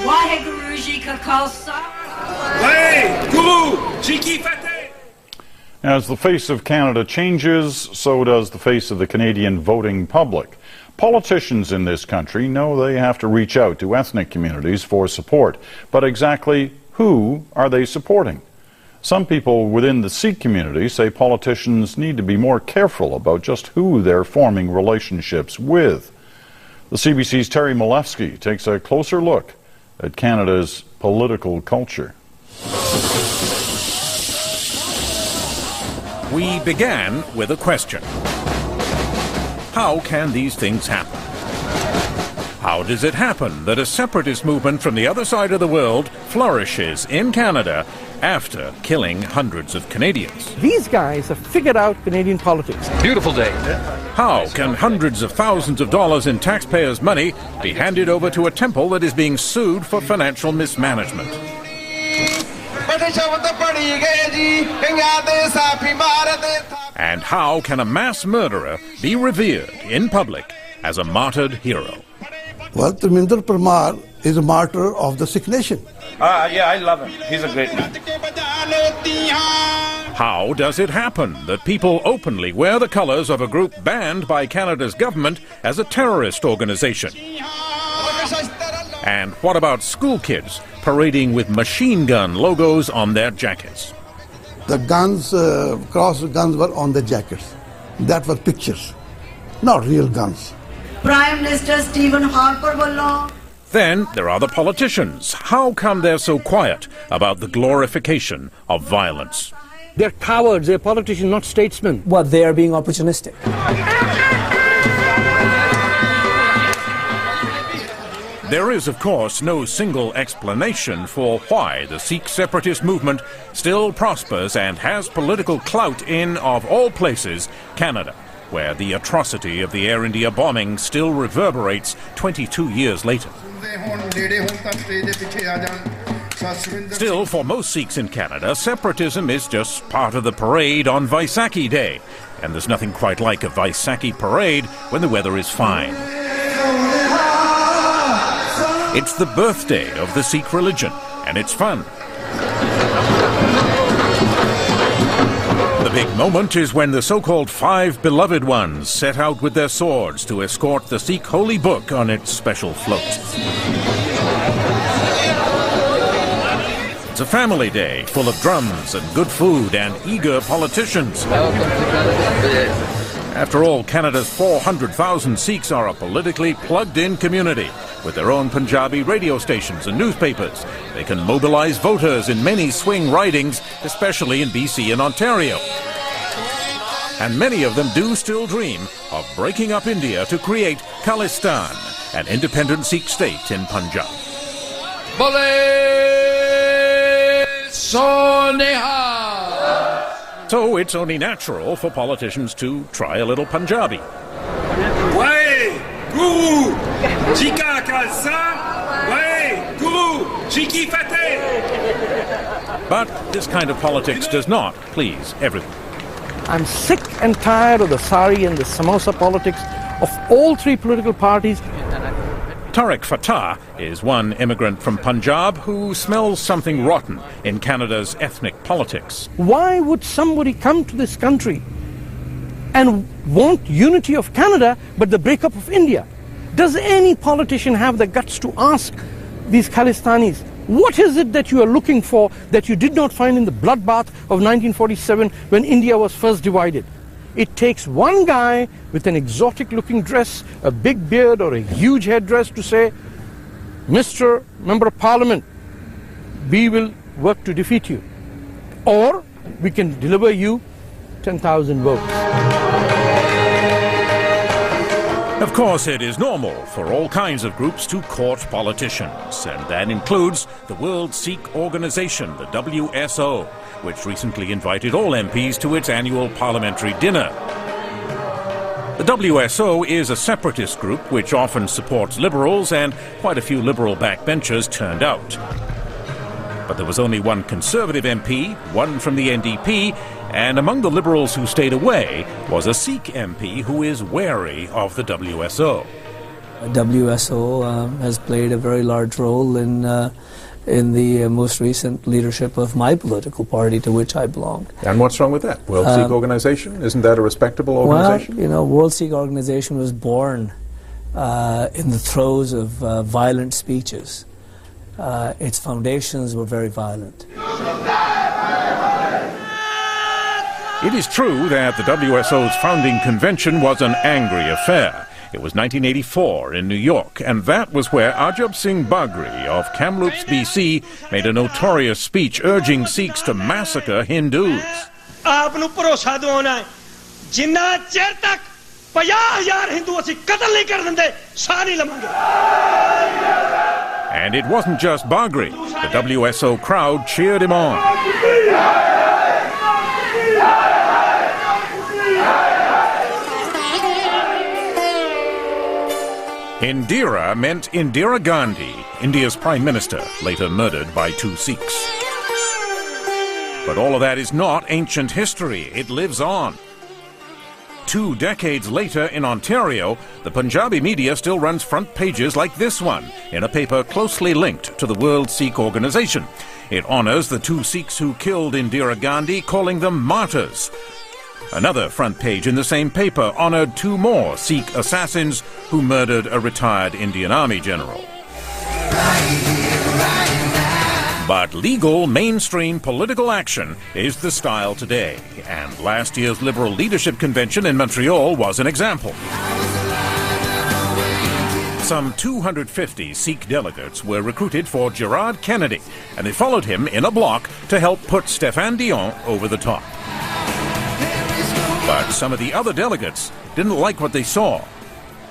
Waheguru Ji Ka Khalsa. As the face of Canada changes, so does the face of the Canadian voting public. Politicians in this country know they have to reach out to ethnic communities for support. But exactly who are they supporting? Some people within the Sikh community say politicians need to be more careful about just who they're forming relationships with. The CBC's Terry Malevsky takes a closer look at Canada's political culture. We began with a question. How can these things happen? How does it happen that a separatist movement from the other side of the world flourishes in Canada after killing hundreds of Canadians? These guys have figured out Canadian politics. Beautiful day. How can hundreds of thousands of dollars in taxpayers' money be handed over to a temple that is being sued for financial mismanagement? And how can a mass murderer be revered in public as a martyred hero? Well, Detrimental Parmar is a martyr of the Sikh nation. Yeah, I love him. He's a great man. How does it happen that people openly wear the colours of a group banned by Canada's government as a terrorist organisation? And what about school kids parading with machine gun logos on their jackets? The guns, cross guns were on the jackets. That were pictures, not real guns. Prime Minister Stephen Harper wallo. Then there are the politicians. How come they're so quiet about the glorification of violence? They're cowards, they're politicians, not statesmen. Well, they are being opportunistic. There is, of course, no single explanation for why the Sikh separatist movement still prospers and has political clout in, of all places, Canada, where the atrocity of the Air India bombing still reverberates 22 years later. Still, for most Sikhs in Canada, separatism is just part of the parade on Vaisakhi Day, and there's nothing quite like a Vaisakhi parade when the weather is fine. It's the birthday of the Sikh religion, and it's fun. The big moment is when the so-called five beloved ones set out with their swords to escort the Sikh holy book on its special float. It's a family day full of drums and good food and eager politicians. After all, Canada's 400,000 Sikhs are a politically plugged-in community with their own Punjabi radio stations and newspapers. They can mobilize voters in many swing ridings, especially in BC and Ontario. And many of them do still dream of breaking up India to create Khalistan, an independent Sikh state in Punjab. So it's only natural for politicians to try a little Punjabi. But this kind of politics does not please everyone. I'm sick and tired of the sari and the samosa politics of all three political parties. Tariq Fatah is one immigrant from Punjab who smells something rotten in Canada's ethnic politics. Why would somebody come to this country and want unity of Canada but the breakup of India? Does any politician have the guts to ask these Khalistanis, what is it that you are looking for that you did not find in the bloodbath of 1947 when India was first divided? It takes one guy with an exotic-looking dress, a big beard or a huge headdress to say, Mr. Member of Parliament, we will work to defeat you. Or we can deliver you 10,000 votes. Of course, it is normal for all kinds of groups to court politicians, and that includes the World Sikh Organization, the WSO, which recently invited all MPs to its annual parliamentary dinner. The WSO is a separatist group which often supports liberals, and quite a few liberal backbenchers turned out. But there was only one Conservative MP, one from the NDP, and among the Liberals who stayed away was a Sikh MP who is wary of the WSO. WSO has played a very large role in the most recent leadership of my political party, to which I belong. And what's wrong with that? World Sikh Organization? Isn't that a respectable organization? Well, you know, World Sikh Organization was born in the throes of violent speeches. Its foundations were very violent. It is true that the WSO's founding convention was an angry affair. It was 1984 in New York, and that was where Ajab Singh Bagri of Kamloops, BC, made a notorious speech urging Sikhs to massacre Hindus. And it wasn't just Bagri. The WSO crowd cheered him on. Indira meant Indira Gandhi, India's Prime Minister, later murdered by 2 Sikhs. But all of that is not ancient history. It lives on. 2 decades later in Ontario, the Punjabi media still runs front pages like this one, in a paper closely linked to the World Sikh Organization. It honors the 2 Sikhs who killed Indira Gandhi, calling them martyrs. Another front page in the same paper honored 2 more Sikh assassins who murdered a retired Indian Army general. But legal, mainstream political action is the style today, and last year's Liberal Leadership Convention in Montreal was an example. Some 250 Sikh delegates were recruited for Gerard Kennedy, and they followed him in a block to help put Stéphane Dion over the top. But some of the other delegates didn't like what they saw.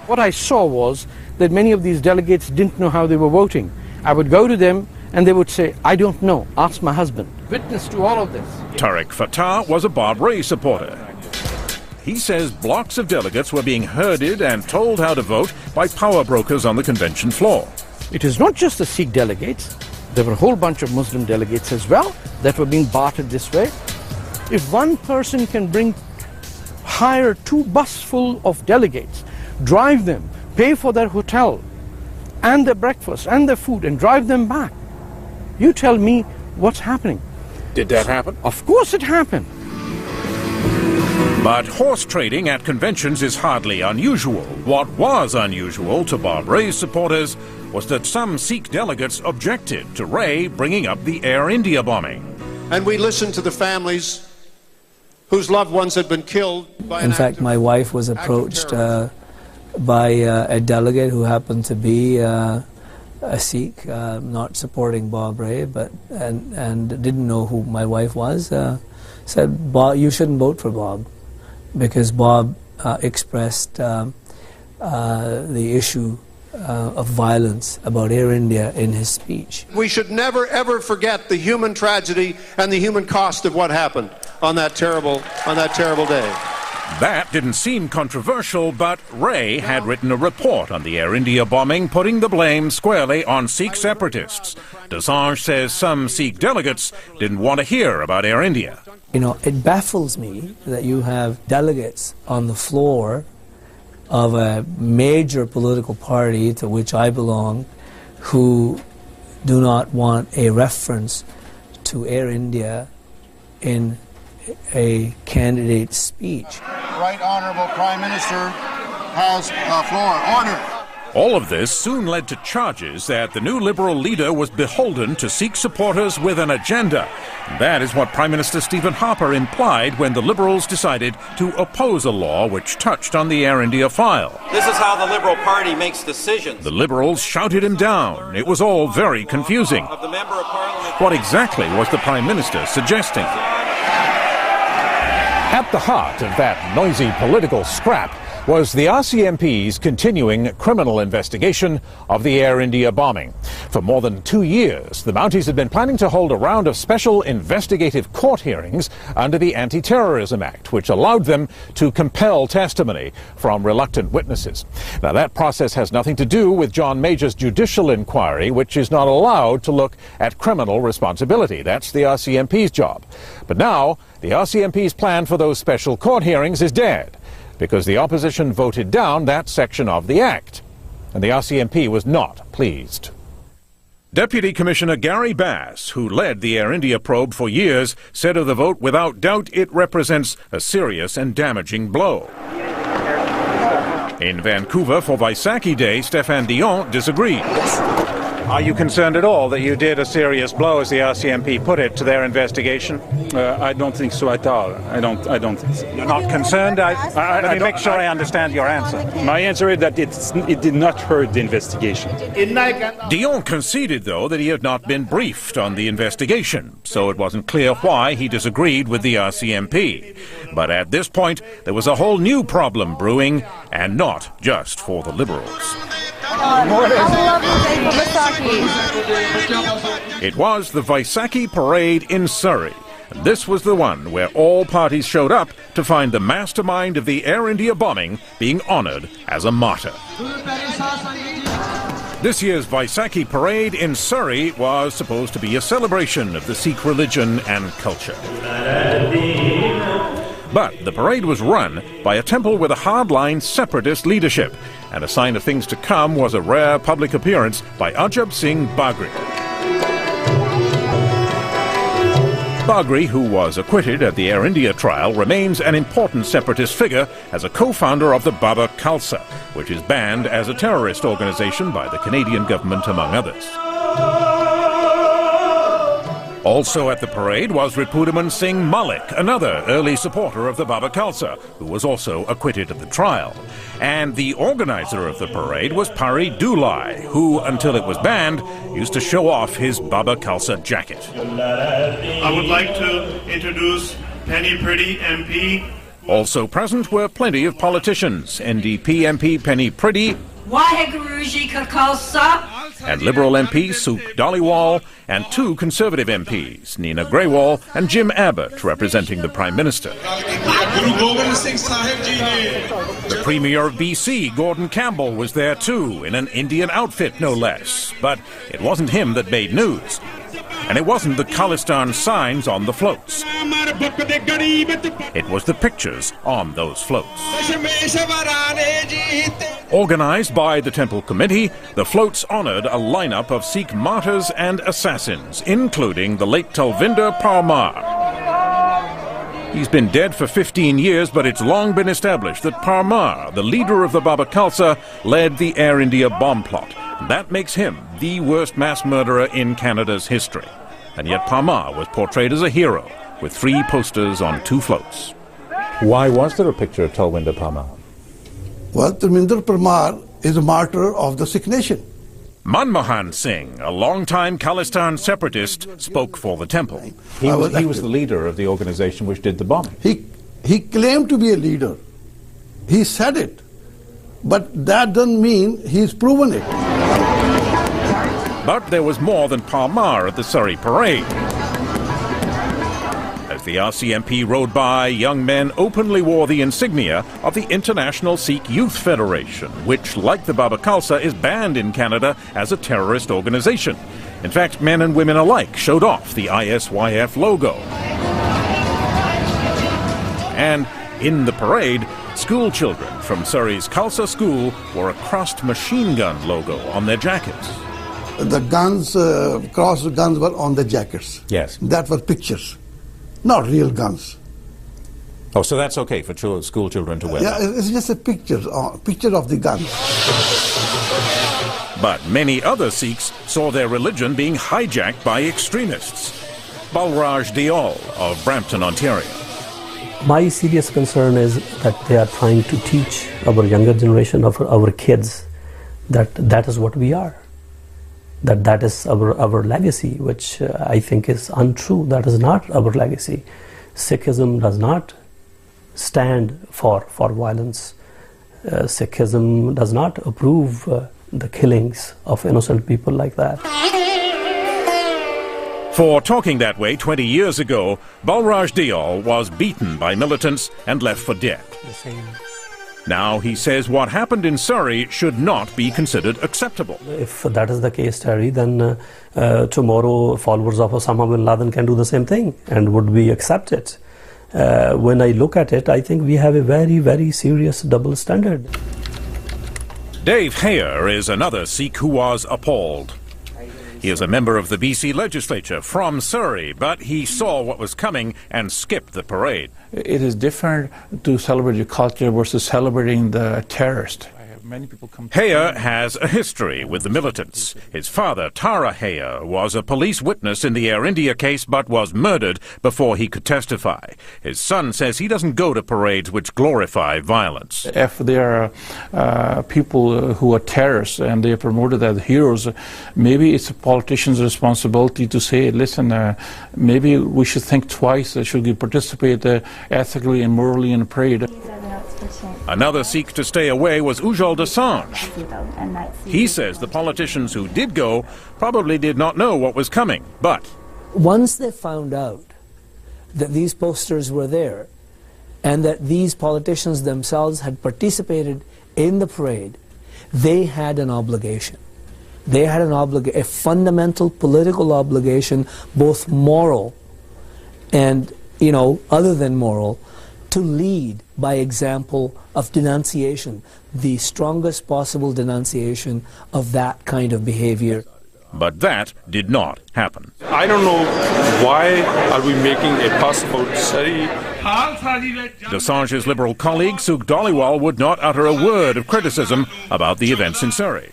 What I saw was that many of these delegates didn't know how they were voting. I would go to them and they would say, I don't know, ask my husband. Witness to all of this. Tariq Fatah was a Bob Rae supporter. He says blocks of delegates were being herded and told how to vote by power brokers on the convention floor. It is not just the Sikh delegates. There were a whole bunch of Muslim delegates as well that were being bartered this way. If one person can hire 2 buses full of delegates, drive them, pay for their hotel and their breakfast and their food and drive them back, you tell me what's happening. Did that happen? Of course it happened. But horse trading at conventions is hardly unusual. What was unusual to Bob Rae's supporters was that some Sikh delegates objected to Rae bringing up the Air India bombing. And we listened to the families whose loved ones had been killed by In fact, my wife was approached by a delegate who happened to be a Sikh, not supporting Bob Rae, and didn't know who my wife was, said, Bob, you shouldn't vote for Bob, because Bob expressed the issue of violence about Air India in his speech. We should never, ever forget the human tragedy and the human cost of what happened on that terrible day. That didn't seem controversial, but Rae had written a report on the Air India bombing, putting the blame squarely on Sikh separatists. Desange says some Sikh delegates didn't want to hear about Air India. You know, it baffles me that you have delegates on the floor of a major political party to which I belong who do not want a reference to Air India in a candidate's speech. Right Honourable Prime Minister has the floor. Order. All of this soon led to charges that the new Liberal leader was beholden to Sikh supporters with an agenda. That is what Prime Minister Stephen Harper implied when the Liberals decided to oppose a law which touched on the Air India file. This is how the Liberal Party makes decisions. The Liberals shouted him down. It was all very confusing. Of the Member of Parliament. What exactly was the Prime Minister suggesting? At the heart of that noisy political scrap was the RCMP's continuing criminal investigation of the Air India bombing. For more than 2 years, the Mounties had been planning to hold a round of special investigative court hearings under the Anti-Terrorism Act, which allowed them to compel testimony from reluctant witnesses. Now, that process has nothing to do with John Major's judicial inquiry, which is not allowed to look at criminal responsibility. That's the RCMP's job. But now, the RCMP's plan for those special court hearings is dead, because the opposition voted down that section of the Act, and the RCMP was not pleased. Deputy Commissioner Gary Bass, who led the Air India probe for years, said of the vote, without doubt it represents a serious and damaging blow. In Vancouver for Vaisakhi Day, Stéphane Dion disagreed. Are you concerned at all that you did a serious blow, as the RCMP put it, to their investigation? I don't think so at all. I don't think so. You're not concerned? Let me make sure I understand your answer. My answer is that it did not hurt the investigation. Dion conceded, though, that he had not been briefed on the investigation, so it wasn't clear why he disagreed with the RCMP. But at this point, there was a whole new problem brewing, and not just for the Liberals. It was the Vaisakhi parade in Surrey. This was the one where all parties showed up to find the mastermind of the Air India bombing being honoured as a martyr. This year's Vaisakhi parade in Surrey was supposed to be a celebration of the Sikh religion and culture. But the parade was run by a temple with a hardline separatist leadership, and a sign of things to come was a rare public appearance by Ajab Singh Bagri. Bagri, who was acquitted at the Air India trial, remains an important separatist figure as a co-founder of the Baba Khalsa, which is banned as a terrorist organization by the Canadian government, among others. Also at the parade was Ripudaman Singh Malik, another early supporter of the Baba Khalsa, who was also acquitted at the trial. And the organizer of the parade was Pari Dulai, who, until it was banned, used to show off his Baba Khalsa jacket. I would like to introduce Penny Priddy MP. Also present were plenty of politicians. NDP MP Penny Priddy, and Liberal MP Suk Dhaliwal, and 2 Conservative MPs, Nina Grewal and Jim Abbott, representing the Prime Minister. The Premier of BC, Gordon Campbell, was there too, in an Indian outfit no less. But it wasn't him that made news. And it wasn't the Khalistan signs on the floats. It was the pictures on those floats. Organized by the Temple Committee, the floats honored a lineup of Sikh martyrs and assassins, including the late Talvinder Parmar. He's been dead for 15 years, but it's long been established that Parmar, the leader of the Baba Khalsa, led the Air India bomb plot. That makes him the worst mass murderer in Canada's history. And yet Parmar was portrayed as a hero, with 3 posters on 2 floats. Why was there a picture of Talvinder Parmar? Well, Talvinder Parmar is a martyr of the Sikh nation. Manmohan Singh, a long-time Khalistan separatist, spoke for the temple. He was the leader of the organization which did the bombing. He claimed to be a leader. He said it. But that doesn't mean he's proven it. But there was more than Parmar at the Surrey parade. As the RCMP rode by, young men openly wore the insignia of the International Sikh Youth Federation, which, like the Baba Khalsa, is banned in Canada as a terrorist organization. In fact, men and women alike showed off the ISYF logo. And in the parade, school children from Surrey's Khalsa School wore a crossed machine gun logo on their jackets. The guns, crossed guns were on the jackets. Yes. That were pictures, not real guns. Oh, so that's okay for school children to wear? Yeah, it's just a picture of the guns. But many other Sikhs saw their religion being hijacked by extremists. Balraj Diol of Brampton, Ontario. My serious concern is that they are trying to teach our younger generation, of our kids, that is what we are. That is our legacy, which I think is untrue. That is not our legacy. Sikhism does not stand for violence. Sikhism does not approve the killings of innocent people like that. For talking that way 20 years ago, Balraj Dayal was beaten by militants and left for dead. Now he says what happened in Surrey should not be considered acceptable. If that is the case, Terry, then tomorrow followers of Osama bin Laden can do the same thing, and would we accept it? When I look at it, I think we have a very, very serious double standard. Dave Hayer is another Sikh who was appalled. He is a member of the BC legislature from Surrey, but he saw what was coming and skipped the parade. It is different to celebrate your culture versus celebrating the terrorist. Hayer has a history with the militants. His father, Tara Hayer, was a police witness in the Air India case but was murdered before he could testify. His son says he doesn't go to parades which glorify violence. If there are people who are terrorists and they are promoted as heroes, maybe it's a politician's responsibility to say, listen, maybe we should think twice, should we participate ethically and morally in a parade. Another Sikh to stay away was Ujjal Dosanjh. He says the politicians who did go probably did not know what was coming, but once they found out that these posters were there and that these politicians themselves had participated in the parade, they had an obligation. They had a fundamental political obligation, both moral and, other than moral, to lead by example of denunciation, the strongest possible denunciation of that kind of behavior. But that did not happen. I don't know why are we making a fuss about Surrey. Dosanjh's Liberal colleague Sukh Dhaliwal would not utter a word of criticism about the events in Surrey.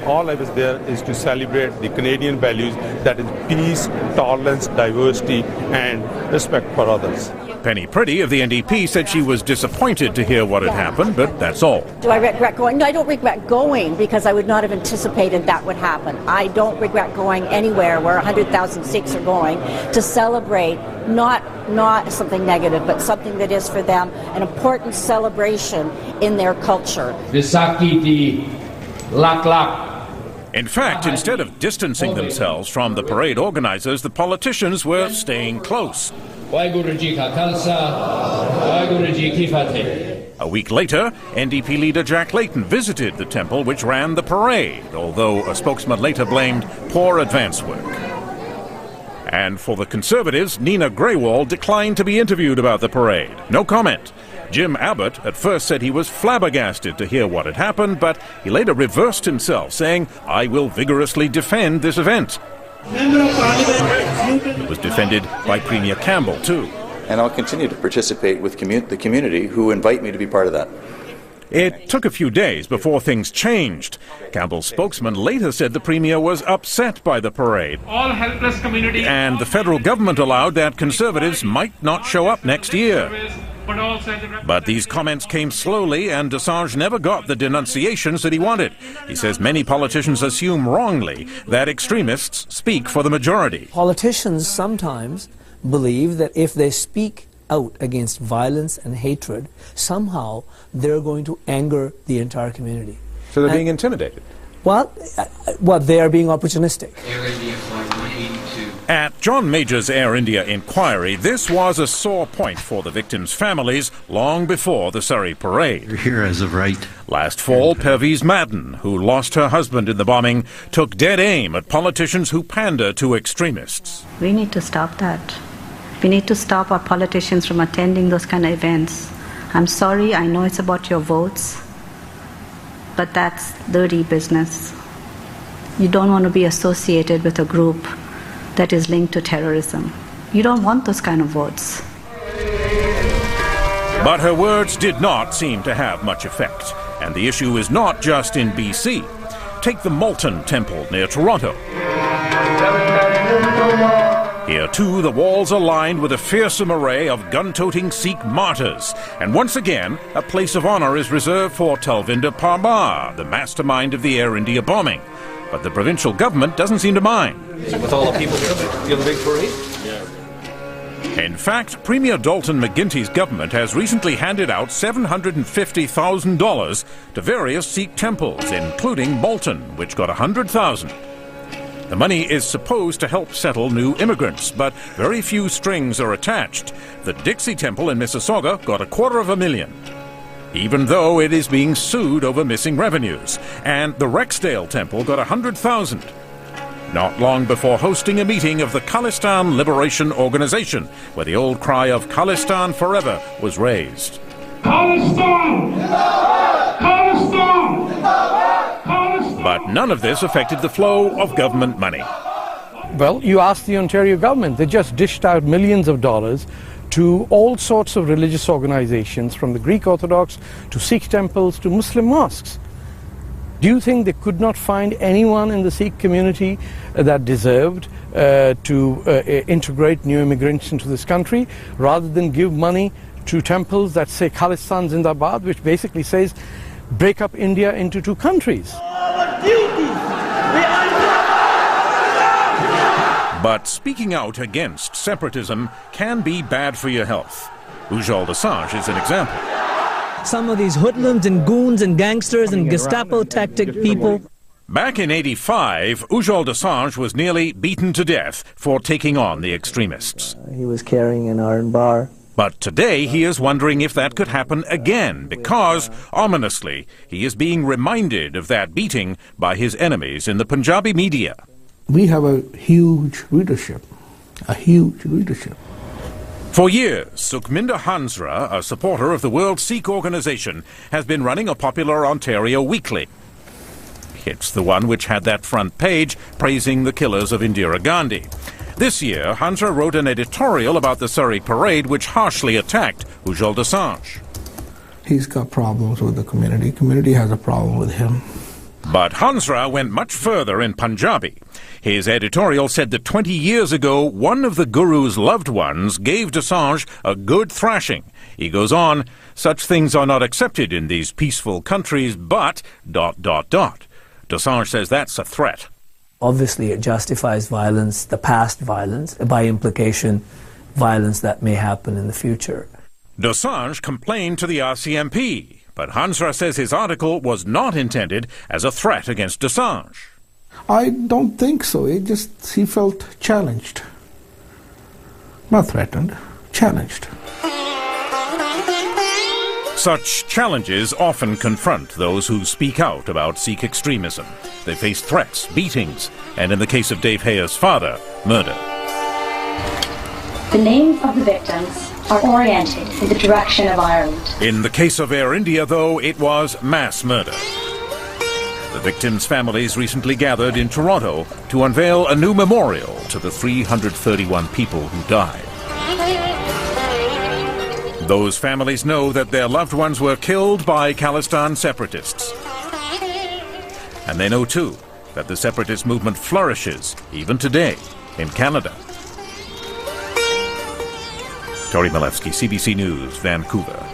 All I was there is to celebrate the Canadian values, that is peace, tolerance, diversity and respect for others. Penny Priddy of the NDP said she was disappointed to hear what had happened, but that's all. Do I regret going? No, I don't regret going because I would not have anticipated that would happen. I don't regret going anywhere where 100,000 Sikhs are going to celebrate not something negative, but something that is for them an important celebration in their culture. In fact, instead of distancing themselves from the parade organizers, the politicians were staying close. A week later, NDP leader Jack Layton visited the temple which ran the parade, although a spokesman later blamed poor advance work. And for the Conservatives, Nina Grewal declined to be interviewed about the parade. No comment. Jim Abbott at first said he was flabbergasted to hear what had happened, but he later reversed himself, saying, "I will vigorously defend this event." It was defended by Premier Campbell, too. And I'll continue to participate with the community who invite me to be part of that. It took a few days before things changed. Campbell's spokesman later said the Premier was upset by the parade. All helpless community. And the federal government allowed that Conservatives might not show up next year. But these comments came slowly, and Dosanjh never got the denunciations that he wanted. He says many politicians assume wrongly that extremists speak for the majority. Politicians sometimes believe that if they speak out against violence and hatred, somehow they're going to anger the entire community. So they're being intimidated? Well, they are being opportunistic. At John Major's Air India inquiry, this was a sore point for the victims' families long before the Surrey parade. You're here as of right. Last fall, Pervez Madden, who lost her husband in the bombing, took dead aim at politicians who pander to extremists. We need to stop that. We need to stop our politicians from attending those kind of events. I'm sorry, I know it's about your votes, but that's dirty business. You don't want to be associated with a group that is linked to terrorism. You don't want those kind of votes. But her words did not seem to have much effect. And the issue is not just in BC. Take the Malton Temple near Toronto. Here, too, the walls are lined with a fearsome array of gun-toting Sikh martyrs. And once again, a place of honor is reserved for Talvinder Parmar, the mastermind of the Air India bombing. But the provincial government doesn't seem to mind. With all the people, you have a big parade? Yeah. In fact, Premier Dalton McGuinty's government has recently handed out $750,000 to various Sikh temples, including Bolton, which got $100,000. The money is supposed to help settle new immigrants, but very few strings are attached. The Dixie Temple in Mississauga got $250,000, even though it is being sued over missing revenues. And the Rexdale Temple got $100,000. Not long before hosting a meeting of the Khalistan Liberation Organization, where the old cry of Khalistan Forever was raised. Khalistan! Khalistan! Khalistan! But none of this affected the flow of government money. Well, you ask the Ontario government. They just dished out millions of dollars to all sorts of religious organizations, from the Greek Orthodox to Sikh temples to Muslim mosques. Do you think they could not find anyone in the Sikh community that deserved to integrate new immigrants into this country, rather than give money to temples that say Khalistan Zindabad, which basically says break up India into two countries? But speaking out against separatism can be bad for your health. Ujjal Assange is an example. Some of these hoodlums and goons and gangsters and Gestapo tactic people. Back in '85, Ujjal Assange was nearly beaten to death for taking on the extremists. He was carrying an iron bar. But today he is wondering if that could happen again, because, ominously, he is being reminded of that beating by his enemies in the Punjabi media. We have a huge readership, For years, Sukhminder Hansra, a supporter of the World Sikh Organization, has been running a popular Ontario weekly. It's the one which had that front page praising the killers of Indira Gandhi. This year, Hansra wrote an editorial about the Surrey parade which harshly attacked Ujjal Assange. He's got problems with the community. Community has a problem with him. But Hansra went much further in Punjabi. His editorial said that 20 years ago, one of the Guru's loved ones gave Assange a good thrashing. He goes on, such things are not accepted in these peaceful countries, but... Assange says that's a threat. Obviously, it justifies violence, the past violence, by implication, violence that may happen in the future. Assange complained to the RCMP, but Hansra says his article was not intended as a threat against Assange. I don't think so. He felt challenged. Not threatened, challenged. Such challenges often confront those who speak out about Sikh extremism. They face threats, beatings, and in the case of Dave Hayer's father, murder. The names of the victims are oriented in the direction of Ireland. In the case of Air India, though, it was mass murder. The victims' families recently gathered in Toronto to unveil a new memorial to the 331 people who died. Those families know that their loved ones were killed by Khalistan separatists. And they know, too, that the separatist movement flourishes, even today, in Canada. Tori Malevsky, CBC News, Vancouver.